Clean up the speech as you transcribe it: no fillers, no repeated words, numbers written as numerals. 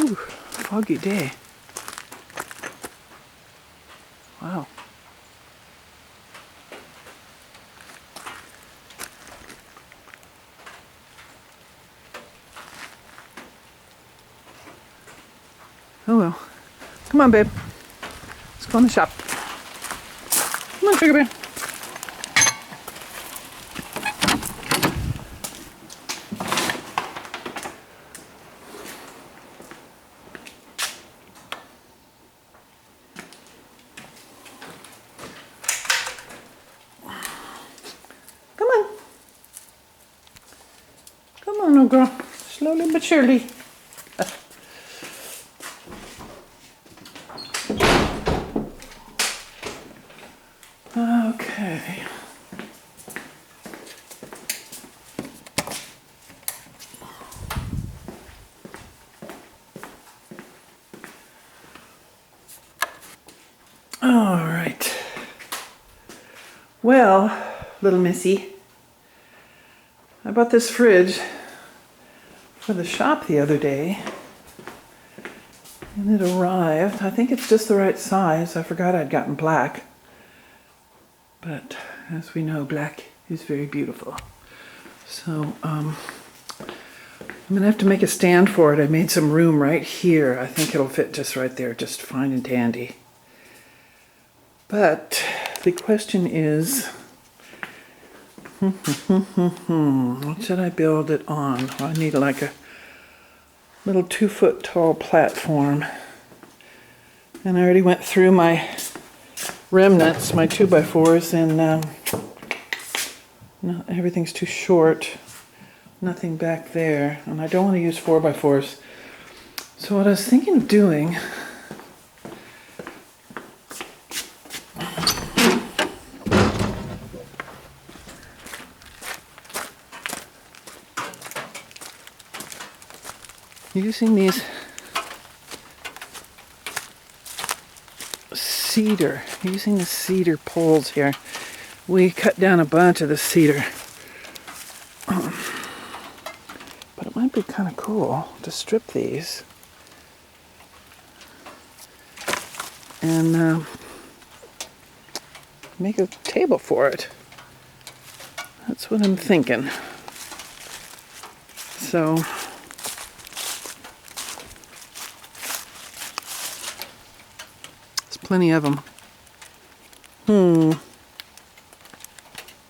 Whew, foggy day. Wow. Oh well. Come on, babe. Let's go in the shop. Come on, sugar bear. Come on. Come on, little girl. Slowly but surely. Okay. All right. Well, little missy, I bought this fridge for the shop the other day, and it arrived. I think it's just the right size. I forgot I'd gotten black, but as we know, black is very beautiful. So I'm gonna have to make a stand for it. I made some room right here. I think it'll fit just right there, just fine and dandy. But the question is, what should I build it on? Well, I need like a little 2-foot tall platform. And I already went through my remnants, my 2x4s, and no, everything's too short. Nothing back there. And I don't want to use 4x4s. So what I was thinking of doing, using these using the cedar poles here. We cut down a bunch of the cedar. But it might be kind of cool to strip these and make a table for it. That's what I'm thinking. So plenty of them.